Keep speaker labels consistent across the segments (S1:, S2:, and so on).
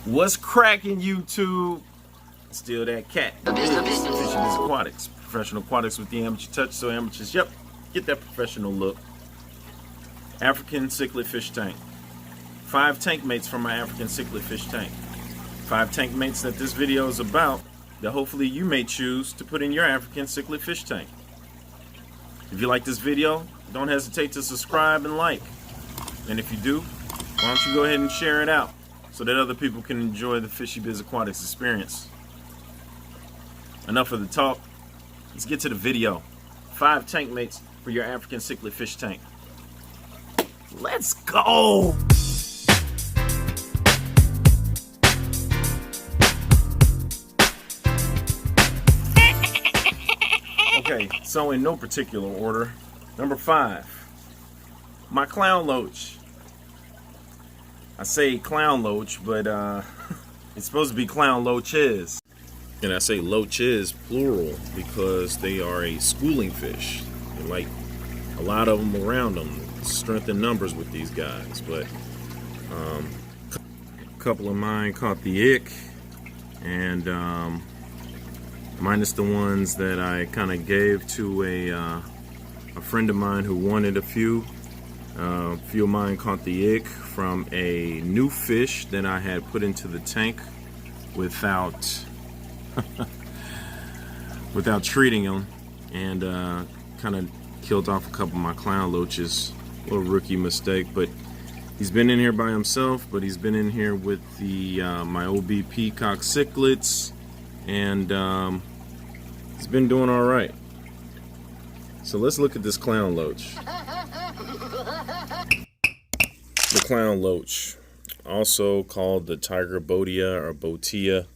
S1: What's cracking, YouTube? Still that cat. FishyBizzAquatics. Professional aquatics with the amateur touch, so amateurs, yep, get that professional look. African cichlid fish tank. 5 tank mates from my African cichlid fish tank. 5 tank mates that this video is about that hopefully you may choose to put in your African cichlid fish tank. If you like this video, don't hesitate to subscribe and like. And if you do, why don't you go ahead and share it out so that other people can enjoy the FishyBizzAquatics experience. Enough of the talk. Let's get to the video. 5 tank mates for your African cichlid fish tank. Let's go! Okay, so in no particular order. Number 5, my clown loach. I say clown loach, but it's supposed to be clown loaches. And I say loaches plural because they are a schooling fish. They're like a lot of them around them. Strength in numbers with these guys, but a couple of mine caught the ick, and minus the ones that I kind of gave to a friend of mine who wanted a few. A few of mine caught the ick from a new fish that I had put into the tank without without treating them, and kind of killed off a couple of my clown loaches. A little rookie mistake, but he's been in here by himself, but he's been in here with the my OB peacock cichlids, and he's been doing all right. So let's look at this clown loach. The clown loach, also called the tiger botia or botia,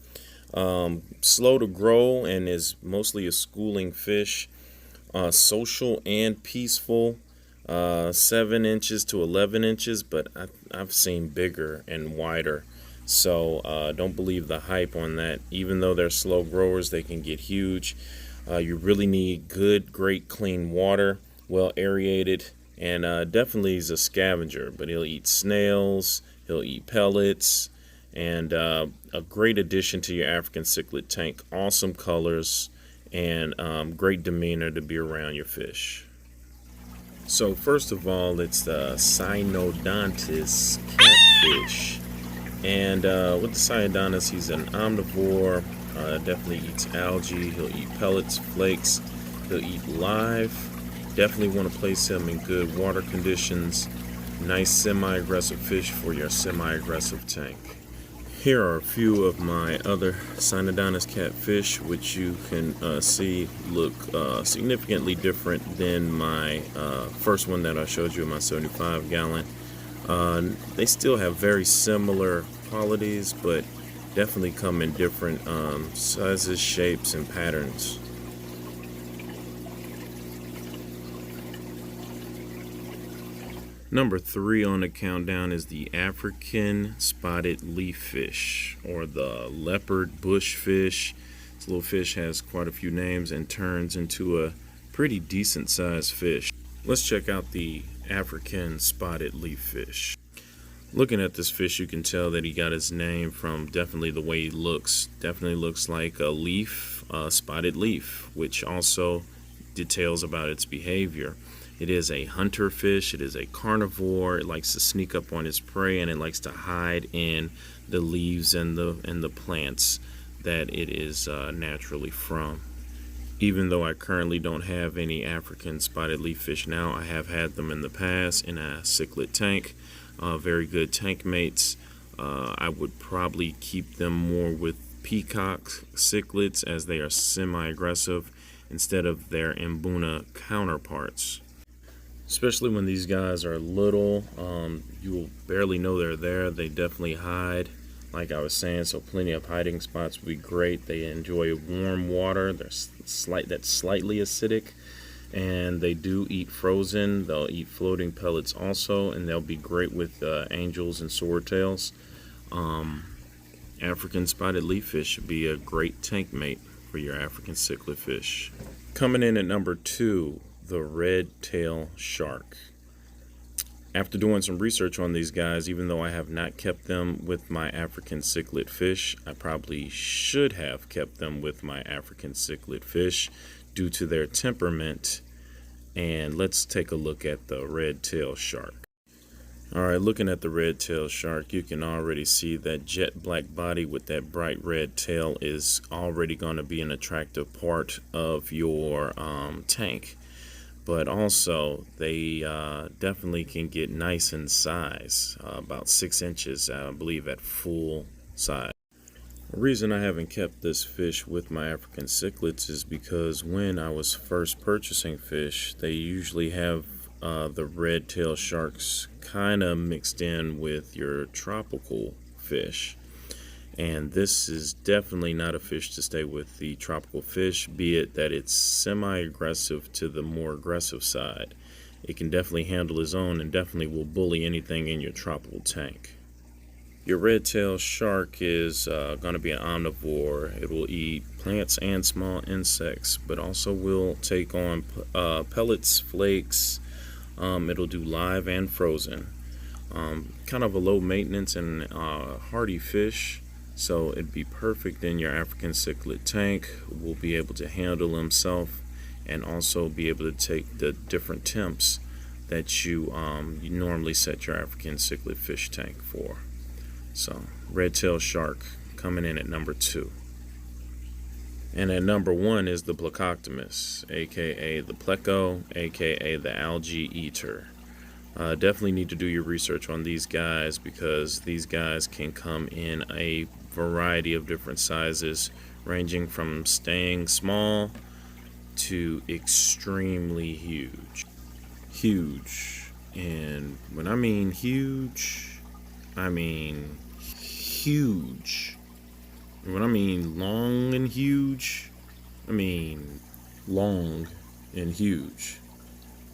S1: slow to grow and is mostly a schooling fish, social and peaceful, 7 inches to 11 inches, but I've seen bigger and wider, so don't believe the hype on that. Even though they're slow growers, they can get huge. You really need good, great, clean water, well aerated. And definitely he's a scavenger, but he'll eat snails, he'll eat pellets, and a great addition to your African cichlid tank. Awesome colors and great demeanor to be around your fish. So first of all, it's the Synodontis Catfish. And with the Synodontis, he's an omnivore, definitely eats algae, he'll eat pellets, flakes, he'll eat live. Definitely want to place him in good water conditions. Nice semi-aggressive fish for your semi-aggressive tank. Here are a few of my other Synodontis catfish, which you can see look significantly different than my first one that I showed you in my 75 gallon. They still have very similar qualities, but definitely come in different sizes, shapes, and patterns. Number 3 on the countdown is the African spotted leaf fish, or the leopard bush fish. This little fish has quite a few names and turns into a pretty decent sized fish. Let's check out the African spotted leaf fish. Looking at this fish, you can tell that he got his name from definitely the way he looks. Definitely looks like a leaf, spotted leaf, which also details about its behavior. It is a hunter fish, it is a carnivore, it likes to sneak up on its prey, and it likes to hide in the leaves and the plants that it is naturally from. Even though I currently don't have any African spotted leaf fish now, I have had them in the past in a cichlid tank. Very good tank mates. I would probably keep them more with peacock cichlids as they are semi-aggressive instead of their Mbuna counterparts. Especially when these guys are little, you will barely know they're there. They definitely hide, like I was saying, so plenty of hiding spots would be great. They enjoy warm water. They're that's slightly acidic, and they do eat frozen. They'll eat floating pellets also, and they'll be great with angels and swordtails. African spotted leaf fish should be a great tank mate for your African cichlid fish. Coming in at number 2, the red tail shark. After doing some research on these guys, even though I have not kept them with my African cichlid fish, I probably should have kept them with my African cichlid fish due to their temperament. And let's take a look at the red-tailed shark. Alright, looking at the red-tailed shark, you can already see that jet black body with that bright red tail is already going to be an attractive part of your tank. But also, they definitely can get nice in size, about 6 inches, I believe, at full size. The reason I haven't kept this fish with my African cichlids is because when I was first purchasing fish, they usually have the red-tailed sharks kind of mixed in with your tropical fish. And this is definitely not a fish to stay with the tropical fish, be it that it's semi-aggressive to the more aggressive side. It can definitely handle its own and definitely will bully anything in your tropical tank. Your red-tailed shark is going to be an omnivore. It will eat plants and small insects, but also will take on pellets, flakes. It'll do live and frozen. Kind of a low maintenance and hardy fish. So it'd be perfect in your African cichlid tank. Will be able to handle himself and also be able to take the different temps that you normally set your African cichlid fish tank for. So red-tailed shark coming in at number 2. And at number 1 is the Plecostomus, aka the Pleco, aka the algae eater. Definitely need to do your research on these guys because these guys can come in a variety of different sizes, ranging from staying small to extremely huge. Huge. And when I mean huge, I mean huge. And when I mean long and huge, I mean long and huge.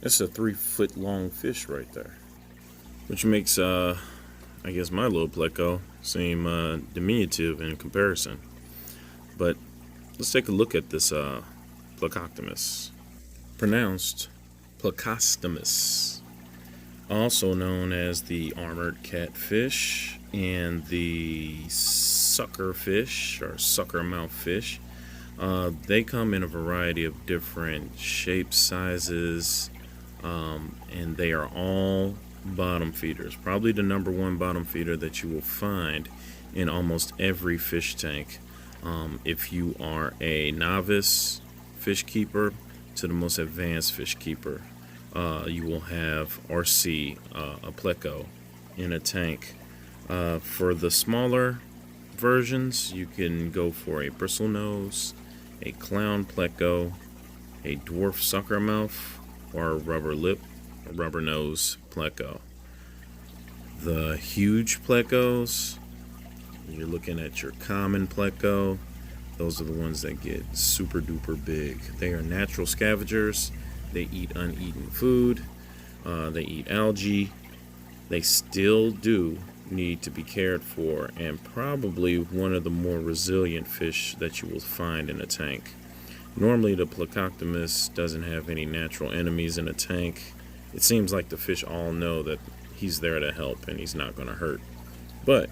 S1: That's a 3-foot long fish right there, which makes I guess my little pleco seem diminutive in comparison. But let's take a look at this Plecostomus, pronounced Plecostomus, also known as the armored catfish and the sucker fish or sucker mouth fish. They come in a variety of different shapes, sizes, and they are all bottom feeders. Probably the number 1 bottom feeder that you will find in almost every fish tank. If you are a novice fish keeper to the most advanced fish keeper, you will have or see a pleco in a tank. For the smaller versions, you can go for a bristlenose, a clown pleco, a dwarf sucker mouth, or a rubber lip, a rubber nose pleco. The huge plecos, you're looking at your common pleco. Those are the ones that get super duper big. They are natural scavengers. They eat uneaten food. They eat algae. They still do need to be cared for, and probably one of the more resilient fish that you will find in a tank. Normally the Plecostomus doesn't have any natural enemies in a tank. It seems like the fish all know that he's there to help and he's not going to hurt. But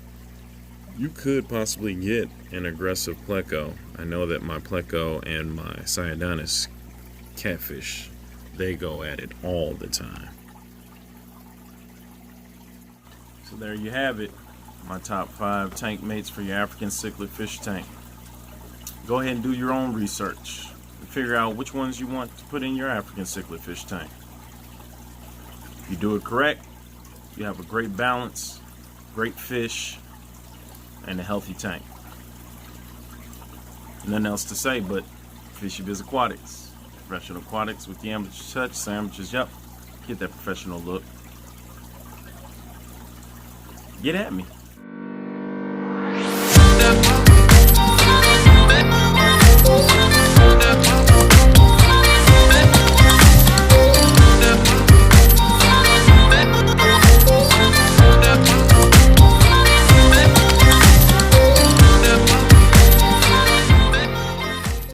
S1: you could possibly get an aggressive pleco. I know that my pleco and my Synodontis Catfish, they go at it all the time. So there you have it, my top 5 tank mates for your African cichlid fish tank. Go ahead and do your own research and figure out which ones you want to put in your African cichlid fish tank. If you do it correct, you have a great balance, great fish, and a healthy tank. Nothing else to say but FishyBizzAquatics. Professional aquatics with the amateur touch, sandwiches, yep. Get that professional look. Get at me.